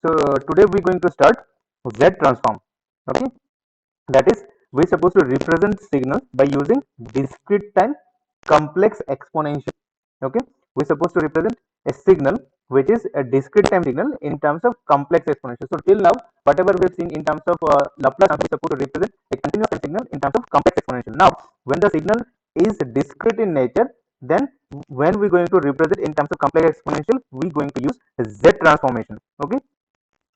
So today we're going to start Z transform. Okay, that is we're supposed to represent signals by using discrete time complex exponential. Okay, we're supposed to represent a signal which is a discrete time signal in terms of complex exponential. So till now, whatever we've seen in terms of Laplace transform, we're supposed to represent a continuous time signal in terms of complex exponential. Now, when the signal is discrete in nature, then when we're going to represent in terms of complex exponential, we're going to use Z transformation. Okay,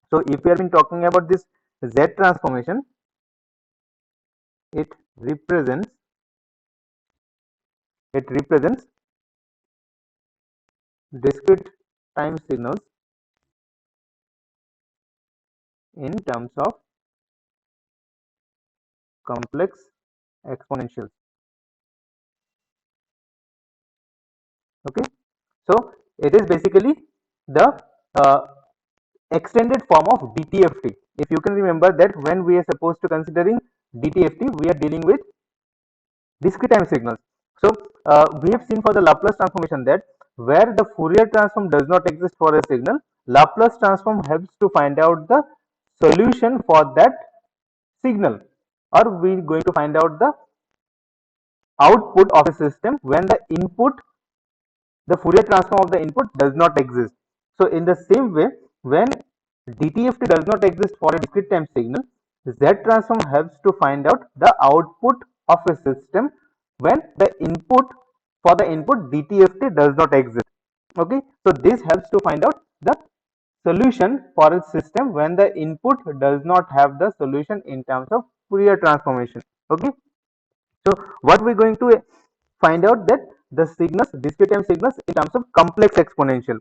so if we have been talking about this Z transformation, it represents it represents discrete time signals in terms of complex exponentials. Okay, so it is basically the uh, extended form of DTFT. If you can remember that when we are supposed to considering DTFT, we are dealing with discrete time signals. So we have seen for the Laplace transformation that where the Fourier transform does not exist for a signal, Laplace transform helps to find out the solution for that signal, or we are going to find out the output of a system when the input, the Fourier transform of the input does not exist. So in the same way, when DTFT does not exist for a discrete time signal, Z transform helps to find out the output of a system when the input, for the input DTFT does not exist. Okay, so this helps to find out the solution for a system when the input does not have the solution in terms of Fourier transformation. Okay, so what we're going to find out that the signals, discrete time signals in terms of complex exponential.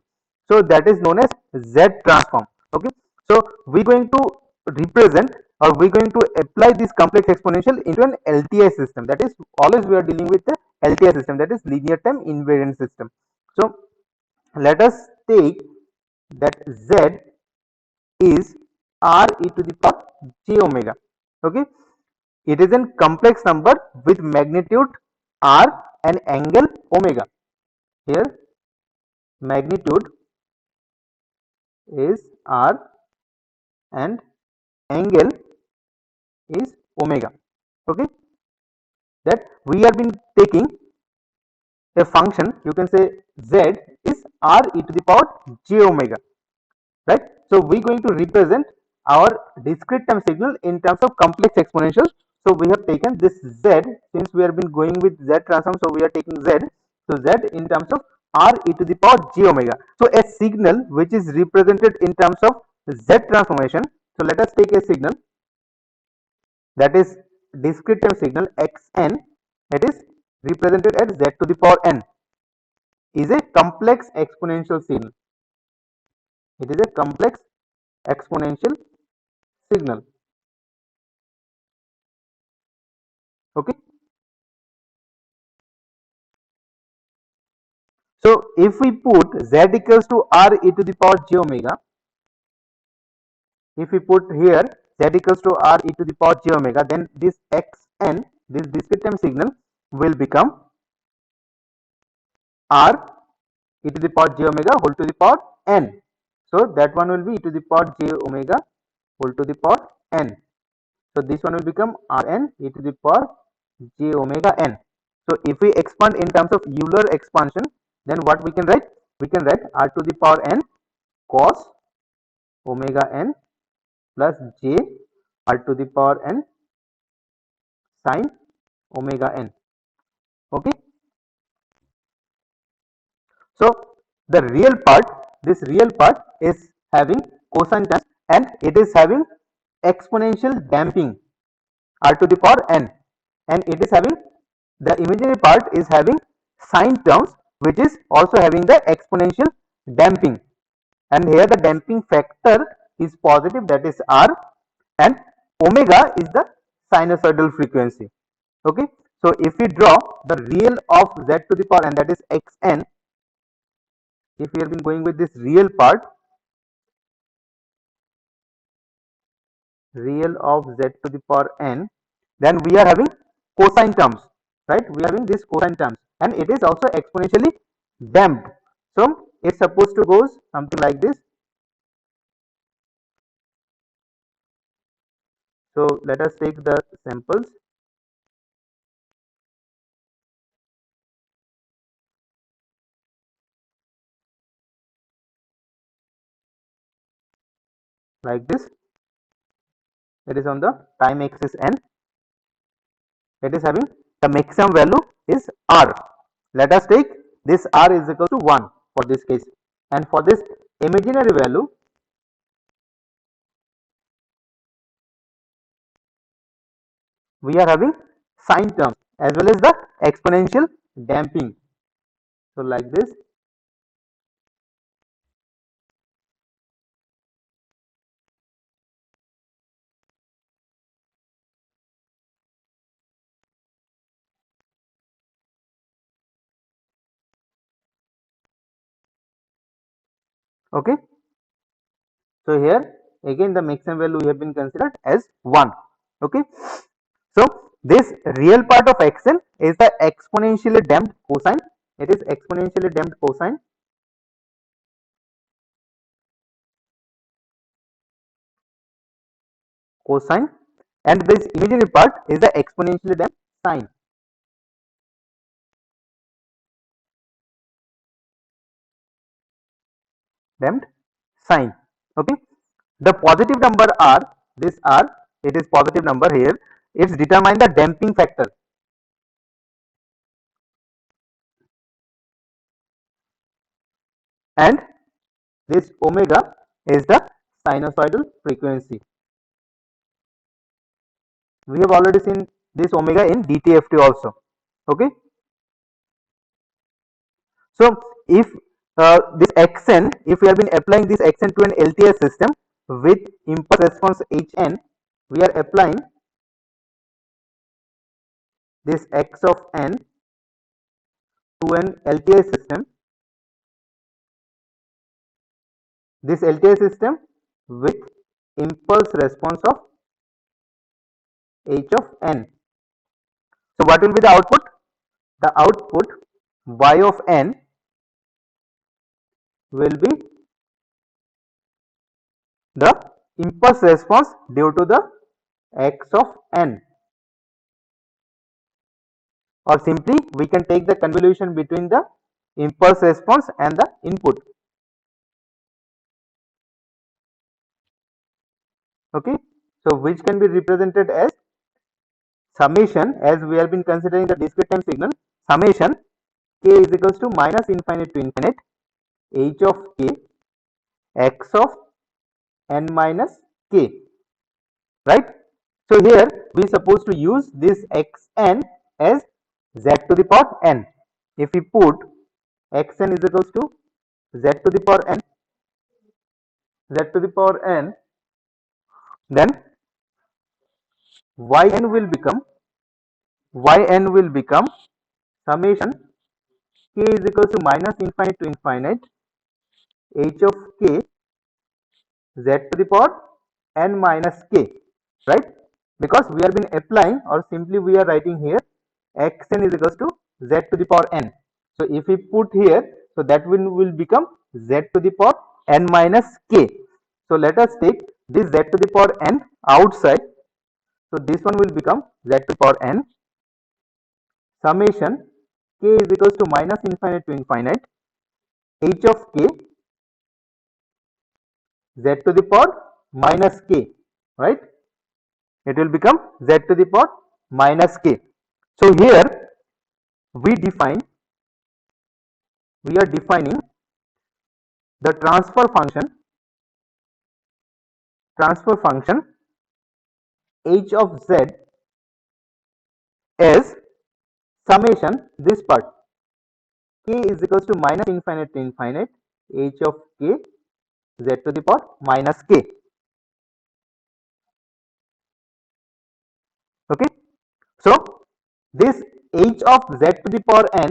So that is known as Z transform. Okay, so we're going to represent, or we're going to apply this complex exponential into an LTI system. That is always we are dealing with the LTI system, that is linear time invariant system. So let us take that Z is r e to the power j omega. Okay, it is a complex number with magnitude r and angle omega. Here magnitude is r and angle is omega. Okay, that we have been taking a function, you can say z is r e to the power j omega, right? So we're going to represent our discrete time signal in terms of complex exponentials. So we have taken this z, since we have been going with z transform, so we are taking z. So z in terms of r e to the power j omega. So a signal which is represented in terms of z transformation. So let us take a signal that is discrete time signal xn, that is represented as z to the power n, is a complex exponential signal. It is a complex exponential signal. Okay, so if we put z equals to r e to the power j omega, if we put here z equals to r e to the power j omega, then this xn, this discrete time signal, will become r e to the power j omega whole to the power n. So that one will be e to the power j omega whole to the power n. So this one will become Rn e to the power j omega n. So if we expand in terms of Euler expansion, then what we can write? We can write r to the power n cos omega n plus j r to the power n sin omega n. Okay. So the real part, this real part is having cosine terms, and it is having exponential damping r to the power n, and it is having, the imaginary part is having sine terms, which is also having the exponential damping, and here the damping factor is positive, that is r, and omega is the sinusoidal frequency. Okay, so if we draw the real of z to the power n, that is xn, if we have been going with this real part, real of z to the power n, then we are having cosine terms, right? We are having this cosine terms, and it is also exponentially damped. So it's supposed to go something like this. So let us take the samples like this. It is on the time axis n. It is having the maximum value is r. Let us take this r is equal to 1 for this case, and for this imaginary value we are having sine terms as well as the exponential damping. So like this. Okay. So here again the maximum value we have been considered as 1. Okay. So this real part of xn is the exponentially damped cosine. It is exponentially damped cosine, and this imaginary part is the exponentially damped sine. Damped sine. Okay. The positive number r, this r, it is positive number here. It's determine the damping factor, and this omega is the sinusoidal frequency. We have already seen this omega in DTFT also. Okay. So if this xn, if we have been applying this xn to an LTI system with impulse response hn, we are applying this x of n to an LTI system. This LTI system with impulse response of h of n. So what will be the output? The output y of n will be the impulse response due to the x of n, or simply we can take the convolution between the impulse response and the input. Okay, so which can be represented as summation, as we have been considering the discrete time signal, summation k is equals to minus infinite to infinite h of k x of n minus k, right? So here we supposed to use this xn as z to the power n. If we put xn is equals to z to the power n, then yn will become summation k is equals to minus infinite to infinite h of k z to the power n minus k, right? Because we have been applying, or simply we are writing here xn is equals to z to the power n. So if we put here, so that will become z to the power n minus k. So let us take this z to the power n outside. So this one will become z to the power n summation k is equals to minus infinite to infinite h of k z to the power minus k, right? It will become z to the power minus k. So here we are defining the transfer function h of z as summation this part k is equals to minus infinite to infinite h of k z to the power minus k. Okay, so this h of z to the power n,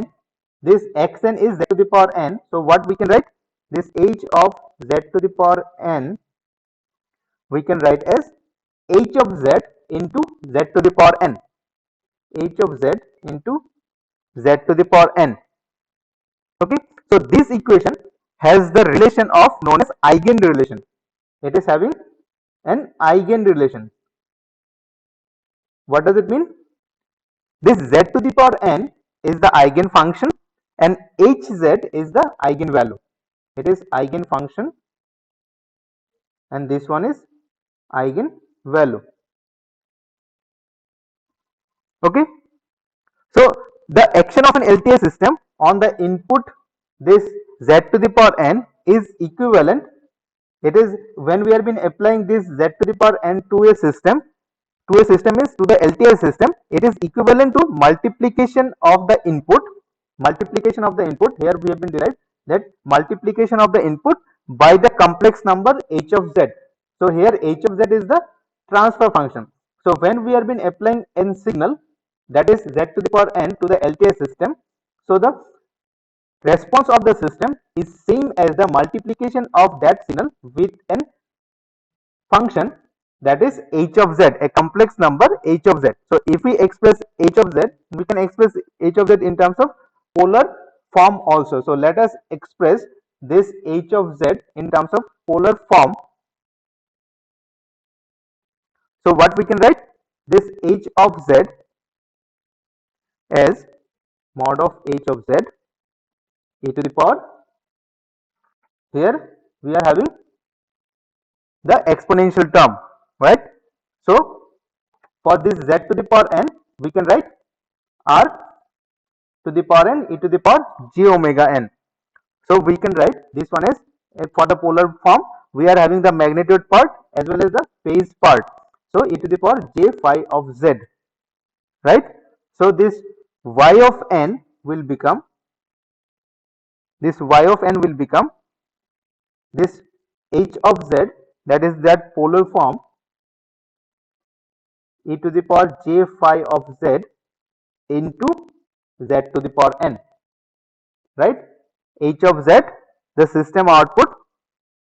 this xn is z to the power n. So what we can write, this h of z to the power n we can write as h of z into z to the power n, h of z into z to the power n. Okay, so this equation has the relation of known as eigen relation. It is having an eigen relation. What does it mean? This z to the power n is the eigenfunction and hz is the eigenvalue. It is eigenfunction and this one is eigenvalue. Okay. So the action of an LTI system on the input this z to the power n is equivalent. It is when we have been applying this z to the power n to a system is to the LTI system, it is equivalent to multiplication of the input. Multiplication of the input, here we have been derived that multiplication of the input by the complex number h of z. So here h of z is the transfer function. So when we have been applying n signal, that is z to the power n to the LTI system, so the response of the system is same as the multiplication of that signal with an function that is h of z, a complex number h of z. So if we express h of z, we can express h of z in terms of polar form also. So let us express this h of z in terms of polar form. So what we can write, this h of z as mod of h of z e to the power, here we are having the exponential term, right? So for this z to the power n, we can write r to the power n e to the power j omega n. So we can write this one as, for the polar form, we are having the magnitude part as well as the phase part. So e to the power j phi of z, right? So this y of n will become, this y of n will become this h of z, that is that polar form, e to the power j phi of z into z to the power n, right? H of z, the system output,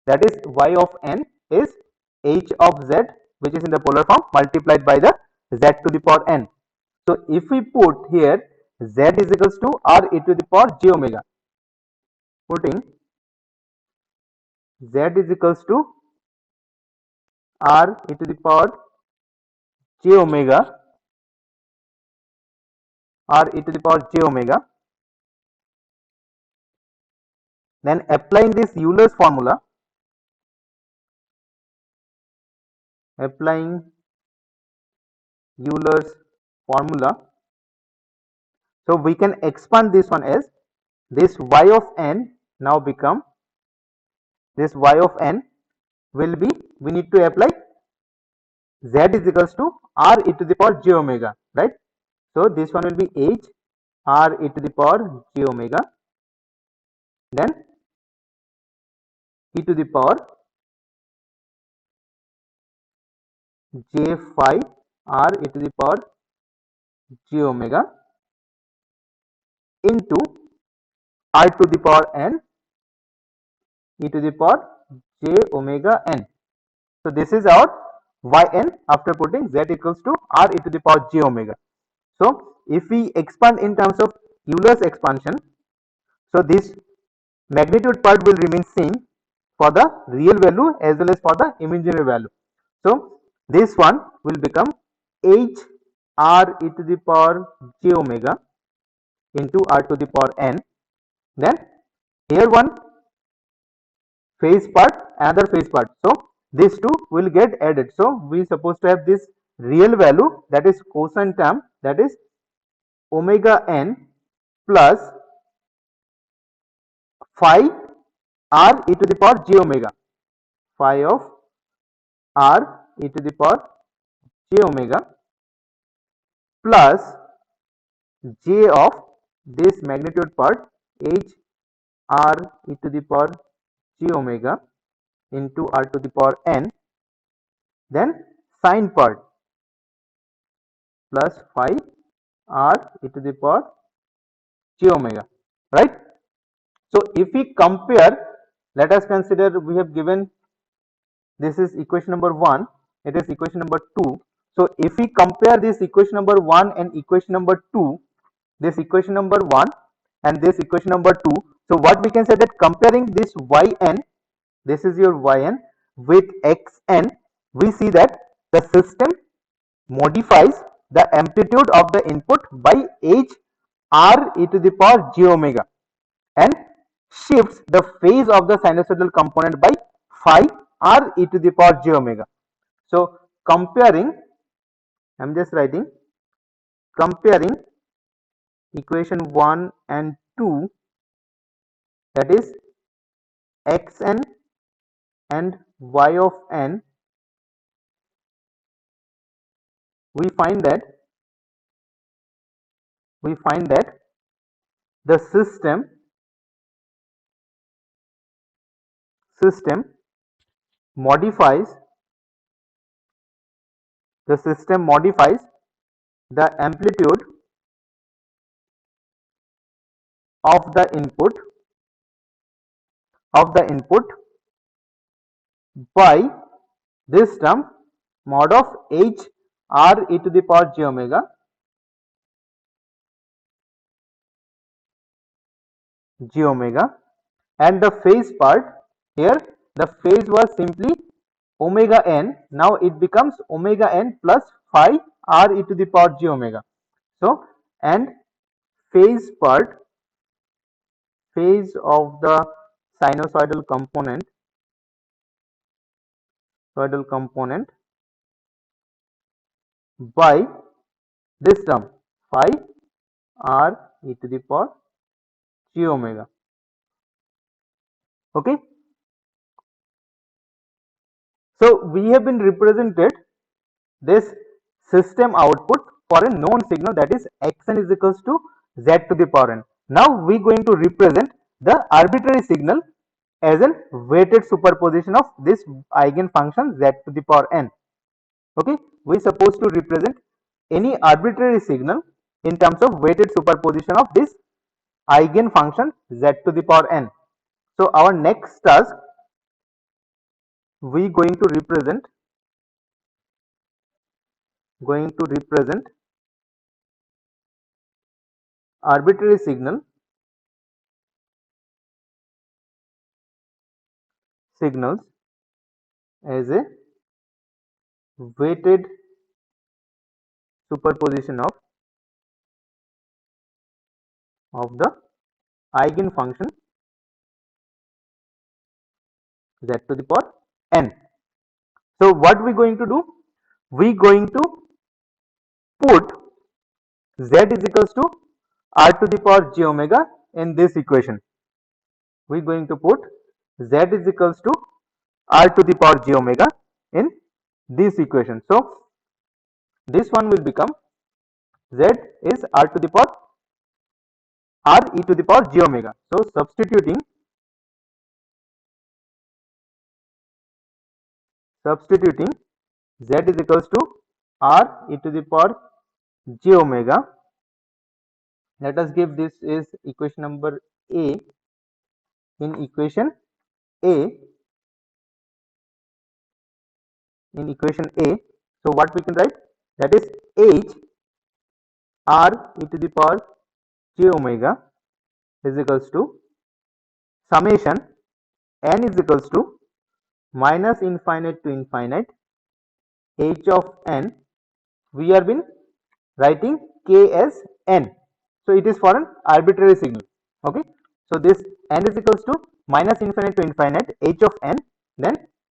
that is y of n is h of z, which is in the polar form, multiplied by the z to the power n. So if we put here z is equals to r e to the power j omega, putting z is equals to r e to the power j omega, r e to the power j omega, then applying this Euler's formula, applying Euler's formula, so we can expand this one as this y of n now become, this y of n will be, we need to apply z is equals to r e to the power j omega, right? So this one will be h r e to the power j omega, then e to the power j phi r e to the power j omega into r to the power n e to the power j omega n. So this is our yn after putting z equals to r e to the power j omega. So if we expand in terms of Euler's expansion, so this magnitude part will remain same for the real value as well as for the imaginary value. So this one will become h r e to the power j omega into r to the power n. Then here one phase part, another phase part. So these two will get added. So we supposed to have this real value, that is cosine term, that is omega n plus phi r e to the power j omega, phi of r e to the power j omega plus j of this magnitude part h r e to the power j omega into r to the power n, then sine part plus phi r e to the power j omega, right? So if we compare, let us consider we have given, this is equation number 1, it is equation number 2. So if we compare this equation number 1 and equation number 2, this equation number 1 and this equation number 2, so what we can say, that comparing this yn, this is your yn with xn, we see that the system modifies the amplitude of the input by h r e to the power j omega and shifts the phase of the sinusoidal component by phi r e to the power j omega. So comparing, I am just writing, comparing equation 1 and 2, that is xn and y of n, we find that the system modifies the amplitude of the input by this term mod of h r e to the power j omega and the phase part, here the phase was simply omega n, now it becomes omega n plus phi r e to the power j omega. So and phase part, phase of the sinusoidal component by this term phi r e to the power j omega. Okay, so we have been represented this system output for a known signal, that is xn is equals to z to the power n. Now we are going to represent the arbitrary signal as a weighted superposition of this eigenfunction z to the power n. Okay, we are supposed to represent any arbitrary signal in terms of weighted superposition of this eigenfunction z to the power n. So our next task, we going to represent arbitrary signals as a weighted superposition of the eigenfunction z to the power n. So what we going to do, we going to put z is equals to r to the power j omega in this equation. We going to put z is equals to r to the power j omega in this equation. So this one will become z is r to the power r e to the power j omega. So substituting z is equals to r e to the power j omega. Let us give this is equation number a. In equation a, so what we can write, that is h r e to the power j omega is equals to summation n is equals to minus infinite to infinite h of n. We have been writing k as n, so it is for an arbitrary signal. Okay, so this n is equals to minus infinite to infinite h of n, then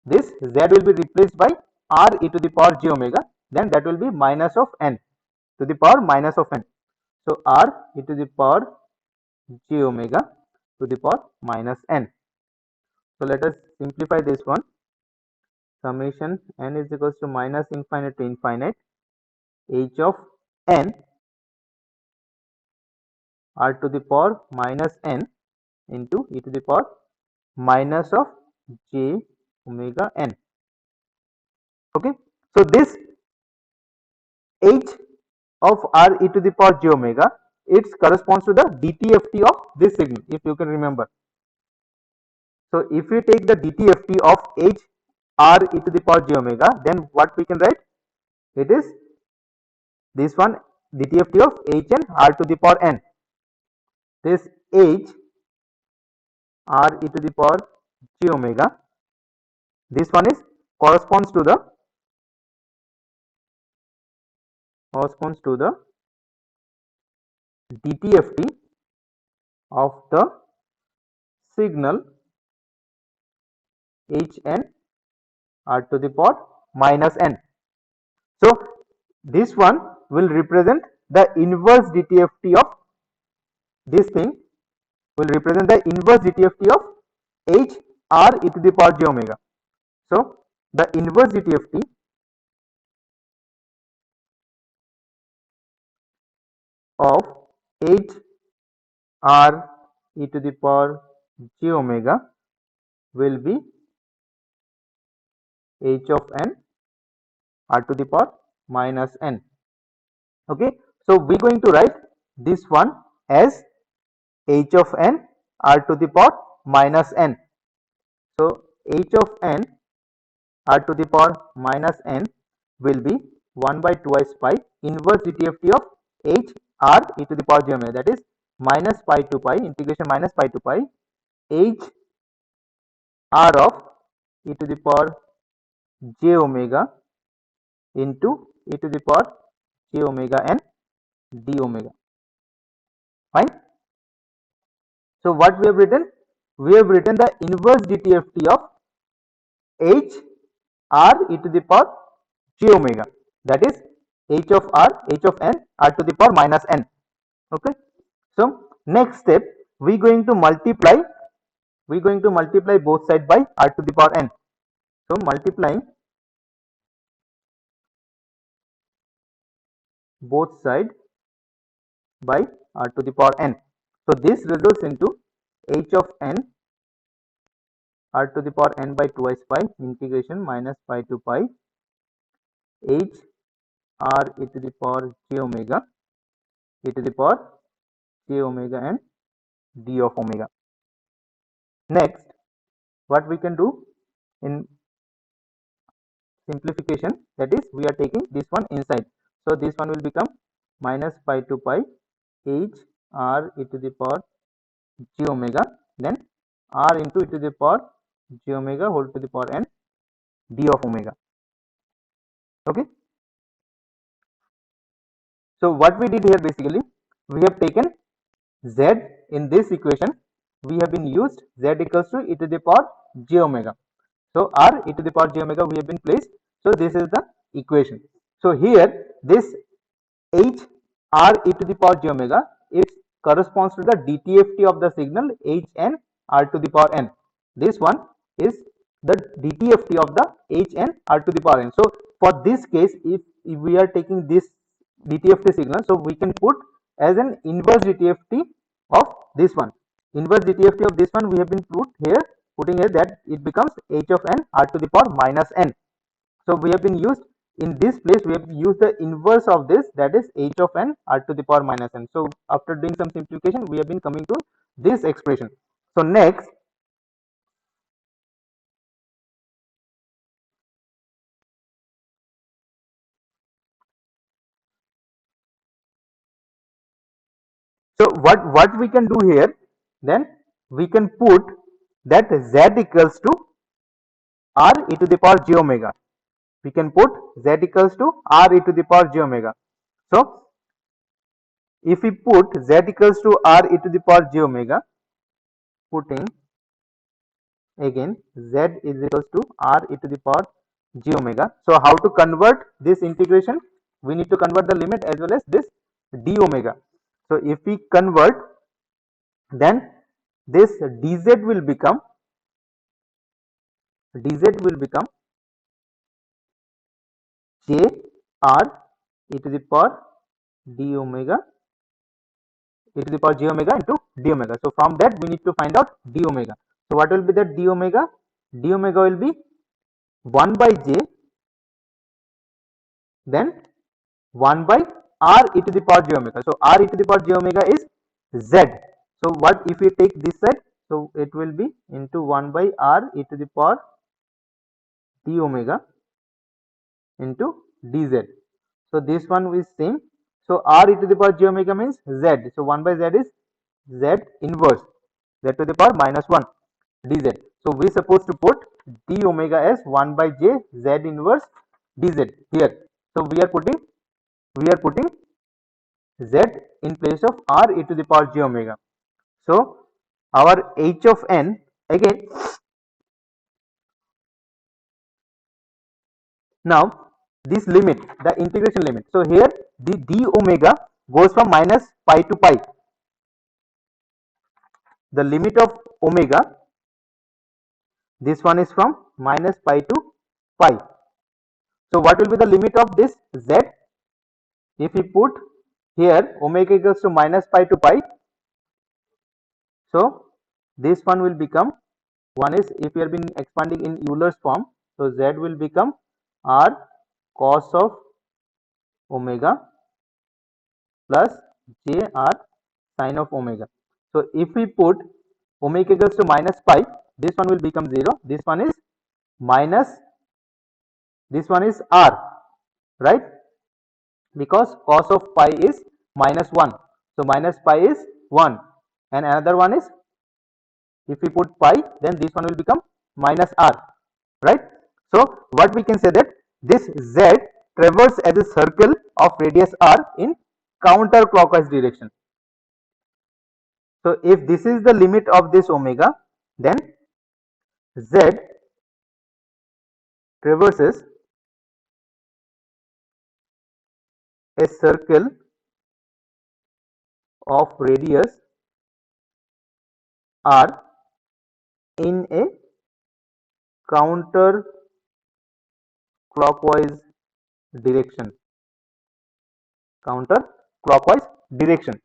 this z will be replaced by r e to the power j omega, then that will be minus of n to the power minus of n. So r e to the power j omega to the power minus n. So let us simplify this one. Summation n is equals to minus infinite to infinite h of n r to the power minus n into e to the power minus of j omega n. Okay, so this h of r e to the power j omega, it corresponds to the DTFT of this signal, if you can remember. So if we take the DTFT of h r e to the power j omega, then what we can write, it is this one, DTFT of h n r to the power n. This h r e to the power j omega, this one is corresponds to the corresponds to the DTFT of the signal Hn r to the power minus n. So this one will represent the inverse DTFT of this thing, will represent the inverse DTFT of h r e to the power j omega. So the inverse DTFT of h r e to the power j omega will be h of n r to the power minus n. Okay, so we're going to write this one as h of n r to the power minus n. So h of n r to the power minus n will be 1 by 2s pi inverse DTFT of h r e to the power j omega, that is minus pi to pi integration minus pi to pi h r of e to the power j omega into e to the power j omega n d omega. Fine. So what we have written? We have written the inverse DTFT of h r e to the power j omega, that is h of r, h of n r to the power minus n. Okay. So next step, we going to multiply both sides by r to the power n. So multiplying both sides by r to the power n. So this results into h of n r to the power n by 2s pi integration minus pi to pi h r e to the power j omega e to the power j omega n d of omega. Next, what we can do in simplification, that is we are taking this one inside. So this one will become minus pi to pi h r e to the power j omega, then r into e to the power j omega whole to the power n d of omega. Okay. So what we did here, basically we have taken z in this equation, we have been used z equals to e to the power j omega. So r e to the power j omega we have been placed. So this is the equation. So here this h r e to the power j omega, it corresponds to the DTFT of the signal h n r to the power n. This one is the DTFT of the h n r to the power n. So for this case, if we are taking this DTFT signal, so we can put as an inverse DTFT of this one. Inverse DTFT of this one we have been putting here, that it becomes h of n r to the power minus n. So we have been used in this place, we have used the inverse of this, that is h of n r to the power minus n. So after doing some simplification, we have been coming to this expression. So next, so what we can do here, then we can put that z equals to r e to the power j omega. We can put z equals to r e to the power j omega. So if we put z equals to r e to the power j omega, putting again z is equals to r e to the power j omega. So how to convert this integration? We need to convert the limit as well as this d omega. So if we convert, then this dz will become j r e to the power d omega e to the power j omega into d omega. So from that we need to find out d omega. So what will be that d omega? D omega will be 1 by j, then 1 by r e to the power j omega. So r e to the power j omega is z. So what if we take this side? So it will be into 1 by r e to the power d omega into dz. So this one is same. So r e to the power j omega means z. So 1 by z is z inverse, z to the power minus 1 dz. So we supposed to put d omega as 1 by j z inverse dz here. So we are putting we are putting z in place of r e to the power j omega. So our h of n, again, now this limit, the integration limit, so here the d omega goes from minus pi to pi. The limit of omega, this one is from minus pi to pi. So what will be the limit of this z? If we put here omega equals to minus pi to pi, so this one will become, one is, if we have been expanding in Euler's form, so z will become r cos of omega plus j r sin of omega. So if we put omega equals to minus pi, this one will become 0, this one is minus, this one is r, right? Because cos of pi is minus 1, so minus pi is 1, and another one is, if we put pi, then this one will become minus r, right? So what we can say, that this z traverses as a circle of radius r in counterclockwise direction. So if this is the limit of this omega, then z traverses a circle of radius r in a counterclockwise direction. Counterclockwise direction.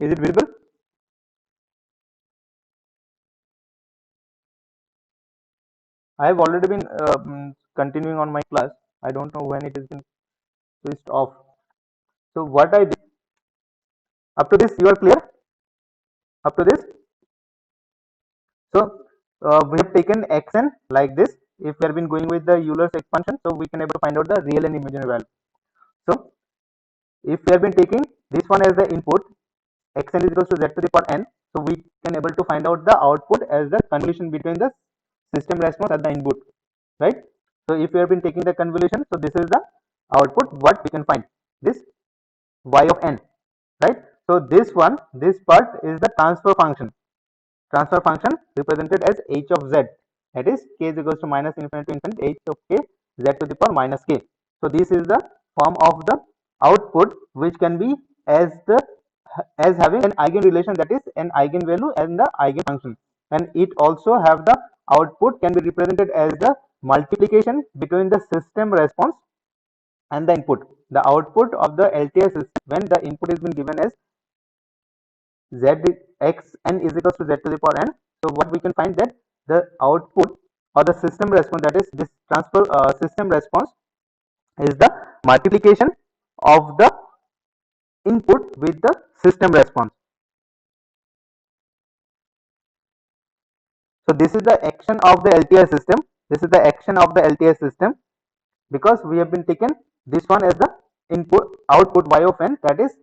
Is it visible? I have already been continuing on my class. I don't know when it has been switched off. So what I did, up to this you are clear? Up to this? So we have taken xn like this. If we have been going with the Euler's expansion, so we can able to find out the real and imaginary value. So if we have been taking this one as the input, xn is equals to z to the power n, so we can able to find out the output as the convolution between the system response and the input, right? So if we have been taking the convolution, so this is the output what we can find, this y of n, right? So this one, this part is the transfer function. Transfer function represented as h of z, that is k is equals to minus infinity to infinity h of k z to the power minus k. So this is the form of the output, which can be as the, as having an eigen relation, that is an eigenvalue and the eigen function, and it also have the output can be represented as the multiplication between the system response and the input. The output of the LTI system, when the input is been given as z x n is equals to z to the power n, so what we can find, that the output or the system response, that is this transfer system response, is the multiplication of the input with the system response. So this is the action of the LTI system. This is the action of the LTI system, because we have been taken this one as the input, output y of n, that is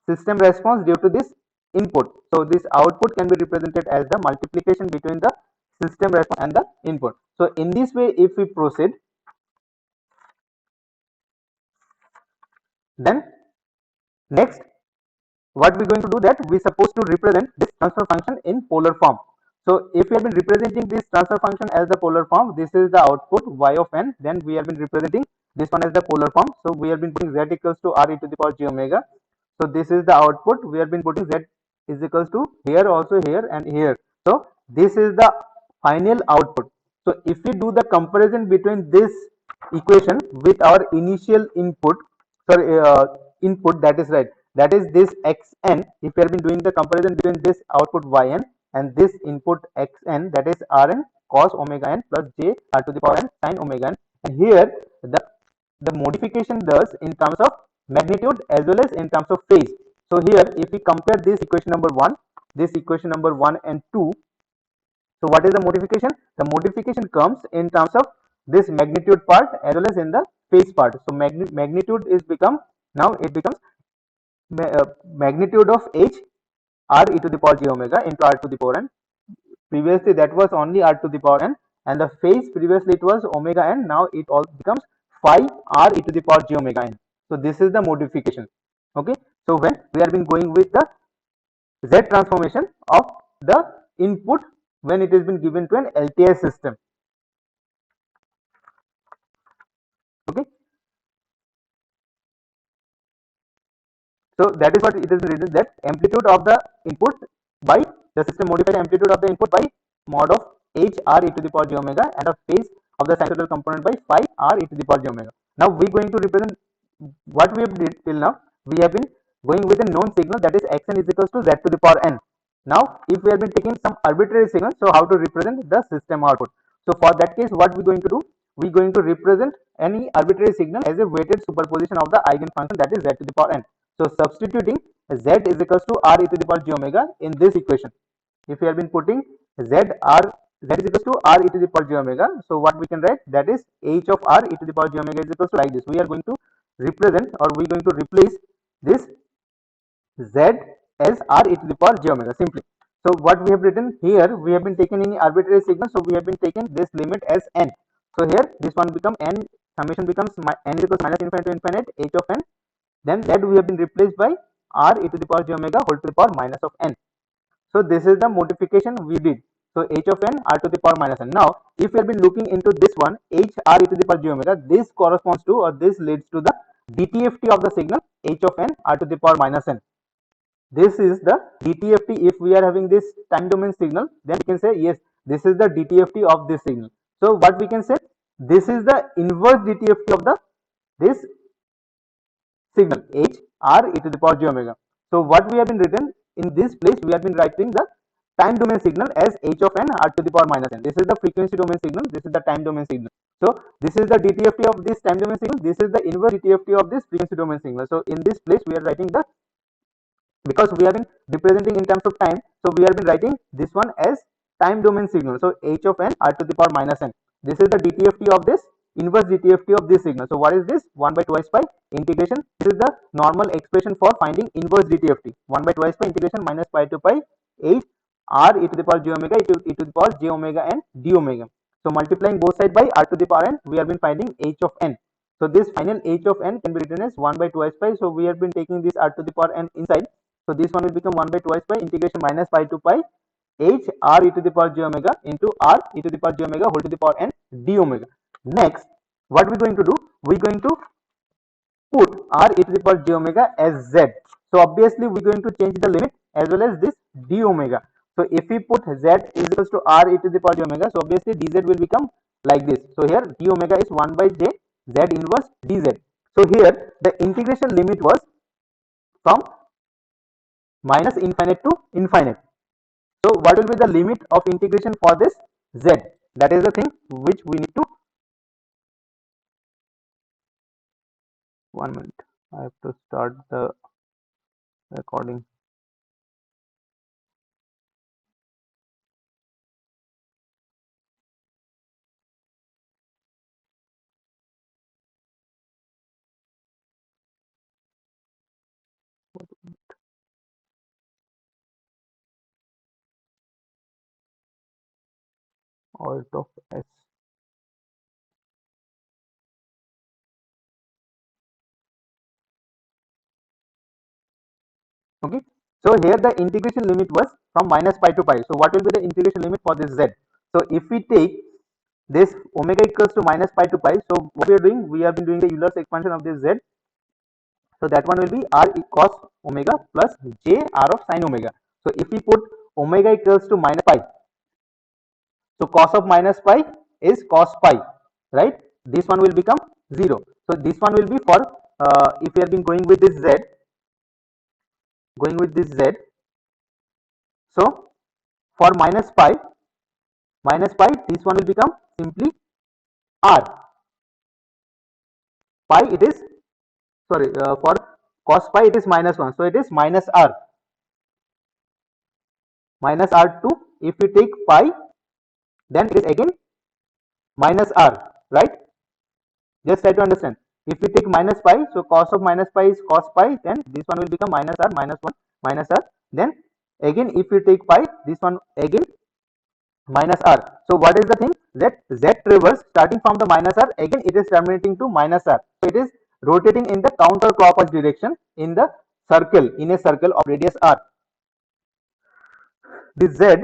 system response due to this input. So this output can be represented as the multiplication between the system response and the input. So in this way, if we proceed, then next what we're going to do, that we supposed to represent this transfer function in polar form. So if we have been representing this transfer function as the polar form, this is the output y of n, then we have been representing this one as the polar form. So we have been putting z equals to r e to the power j omega. So this is the output. We have been putting z is equals to here, also here, and here. So this is the final output. So if we do the comparison between this equation with our initial input, sorry, input, that is right, that is this xn. If we have been doing the comparison between this output yn and this input xn, that is rn cos omega n plus j r to the power n sin omega n, and here the modification does in terms of magnitude as well as in terms of phase. So here if we compare this equation number 1, this equation number 1 and 2, so what is the modification? The modification comes in terms of this magnitude part as well as in the phase part. So magnitude is become, now it becomes magnitude of h r e to the power j omega into r to the power n. Previously that was only r to the power n, and the phase previously it was omega n, now it all becomes phi r e to the power j omega n. So this is the modification. Okay, so when we have been going with the z transformation of the input when it has been given to an LTI system. Okay, so that is what it is written, that amplitude of the input by the system modified amplitude of the input by mod of h r e to the power j omega and the phase of the sinusoidal component by phi r e to the power j omega. Now we are going to represent what we have did till now. We have been going with a known signal, that is xn is equals to z to the power n. Now if we have been taking some arbitrary signal, so how to represent the system output? So for that case what we are going to do, we are going to represent any arbitrary signal as a weighted superposition of the eigenfunction, that is z to the power n. So substituting z is equals to r e to the power j omega in this equation. If we have been putting z is equals to r e to the power j omega, so what we can write, that is h of r e to the power j omega is equals to like this. We are going to represent, or we are going to replace this z as r e to the power j omega simply. So what we have written here, we have been taking any arbitrary signal, so we have been taking this limit as n. So here this one become n, summation becomes n is equals minus infinite to infinite h of n, then that we have been replaced by r e to the power j omega whole to the power minus of n. So this is the modification we did. So h of n r to the power minus n. Now if we have been looking into this one, h r e to the power j omega, this corresponds to, or this leads to the DTFT of the signal h of n r to the power minus n. This is the DTFT. If we are having this time domain signal, then we can say yes, this is the DTFT of this signal. So what we can say, this is the inverse DTFT of the this signal h r e to the power j omega. So what we have been written in this place, we have been writing the time domain signal as h of n r to the power minus n. This is the frequency domain signal, this is the time domain signal. So this is the DTFT of this time domain signal, this is the inverse DTFT of this frequency domain signal. So in this place we are writing the, because we have been representing in terms of time, so we have been writing this one as time domain signal. So h of n r to the power minus n, this is the DTFT of this inverse DTFT of this signal. So what is this? 1 by 2 pi integration, this is the normal expression for finding inverse DTFT. 1 by 2 pi integration minus pi to pi h r e to the power j omega e to the power j omega n d omega. So multiplying both sides by r to the power n, we have been finding h of n. So this final h of n can be written as 1 by 2 pi. So we have been taking this r to the power n inside. So this one will become 1 by 2 pi integration minus pi to pi h r e to the power j omega into r e to the power j omega whole to the power n d omega. Next, what we're going to do, we're going to put r e to the power j omega as z. So obviously we're going to change the limit as well as this d omega. So if we put z is equals to r e to the power j omega, so obviously dz will become like this. So here d omega is 1 by j z inverse dz. So here the integration limit was from minus infinite to infinite. So what will be the limit of integration for this z? That is the thing which we need to, 1 minute, I have to start the recording. Alt of S. Okay, so here the integration limit was from minus pi to pi. So what will be the integration limit for this z? So if we take this omega equals to minus pi to pi. So what we are doing, we have been doing the Euler's expansion of this z. So that one will be r cos omega plus j r of sin omega. So if we put omega equals to minus pi, so cos of minus pi is cos pi, right? This one will become 0. So this one will be for if we have been going with this z, so for minus pi, this one will become simply r. Pi it is, sorry, for cos pi it is minus 1, so it is minus r, minus r2. If we take pi, then it is again minus r, right? Just try to understand. If we take minus pi, so cos of minus pi is cos pi, then this one will become minus r, minus 1, minus r. Then again if we take pi, this one again minus r. So what is the thing, that z traverse starting from the minus r, again it is terminating to minus r. So it is rotating in the counterclockwise direction in the circle, in a circle of radius r. This z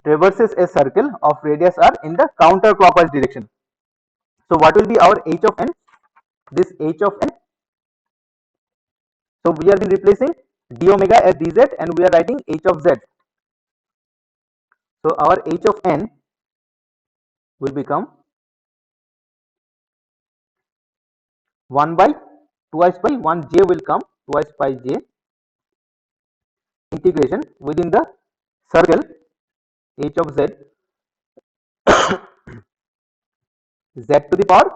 traverses a circle of radius r in the counterclockwise direction. So what will be our h of n? This h of n, so we have been replacing d omega as dz and we are writing h of z. So our h of n will become 1 by twice by 1 j will come, twice by j integration within the circle h of z, z to the power,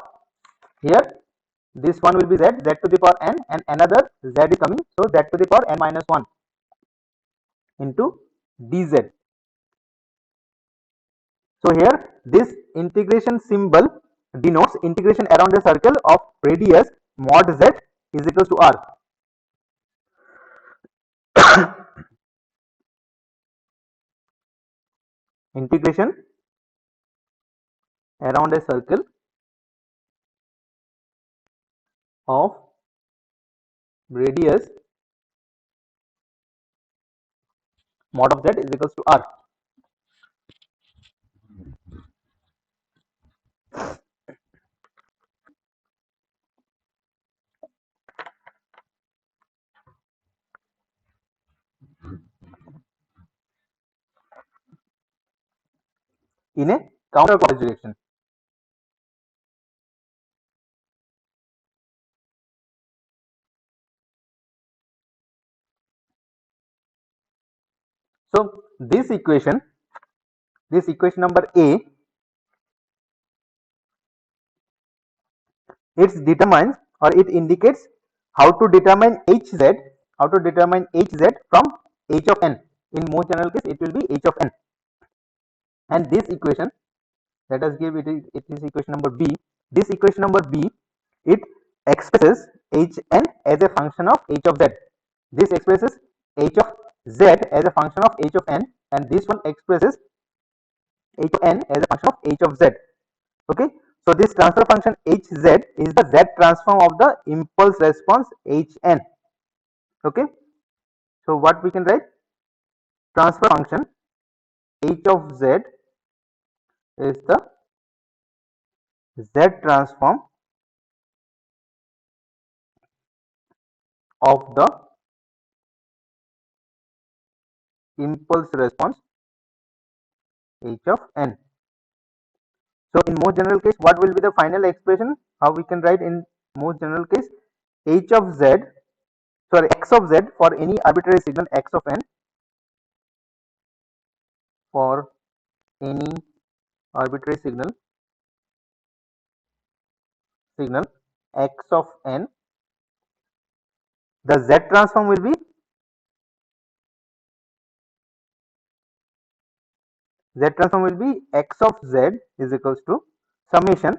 here this one will be z, z to the power n, and another z is coming, so z to the power n minus 1 into dz. So here this integration symbol denotes integration around a circle of radius mod z is equals to r. Integration around a circle of radius mod of z is equals to r. In a counterclockwise direction. So this equation number A, it determines or it indicates how to determine hz, from h of n. In most general case, it will be h of n. And this equation, let us give it is equation number B. This equation number B, it expresses hn as a function of h of z. This expresses h of z as a function of h of n, and this one expresses h of n as a function of h of z. Okay, so this transfer function hz is the z transform of the impulse response hn. Okay, so what we can write, transfer function h of z is the z transform of the impulse response h of n. So in most general case, what will be the final expression? How we can write in most general case, h of z, sorry, x of z for any arbitrary signal x of n, for any arbitrary signal x of n, the z transform will be x of z is equals to summation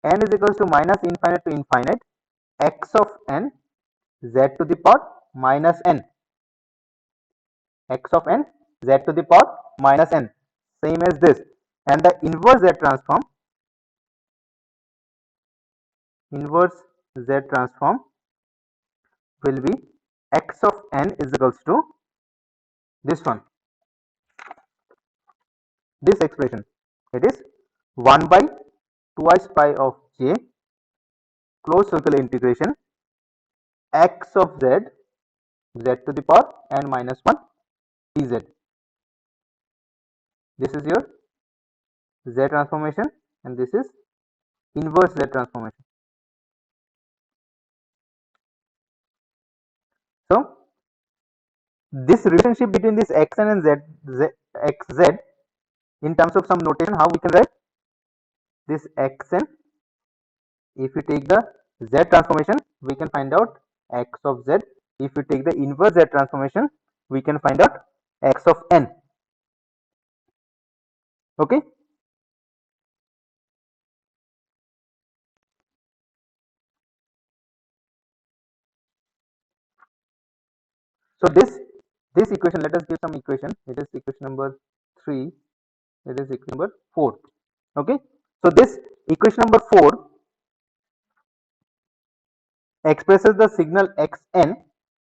n is equals to minus infinite to infinite x of n z to the power minus n, x of n z to the power minus n, same as this. And the inverse z transform will be x of n is equals to this one, this expression, it is 1 by twice pi of j closed circle integration x of z, z to the power n minus 1 dz. This is your z transformation and this is inverse z transformation. So this relationship between this xn and xz in terms of some notation, how we can write this xn, if you take the z transformation we can find out x of z, if you take the inverse z transformation we can find out x of n. Okay, so this equation, let us give some equation. It is equation number 3, it is equation number 4. Okay, so this equation number 4 expresses the signal xn.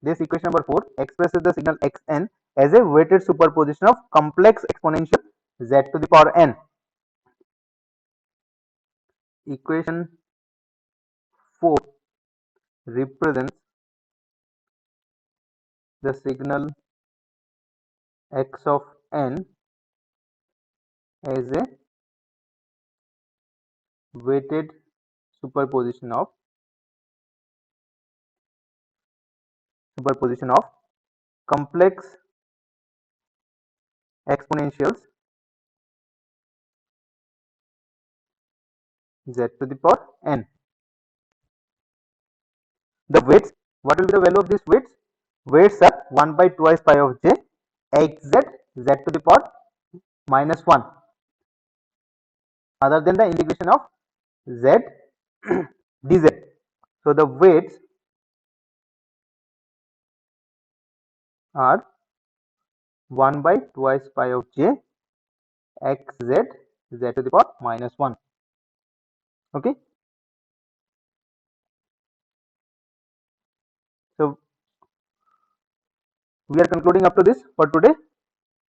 This equation number 4 expresses the signal xn as a weighted superposition of complex exponential z to the power n. Equation 4 represents the signal x of n as a weighted superposition of complex exponentials z to the power n. The weights, what will be the value of these weights? Weights are 1 by twice pi of j xz, z to the power minus 1, other than the integration of z dz. So the weights are 1 by twice pi of j xz, z to the power minus 1. Okay, so we are concluding up to this for today.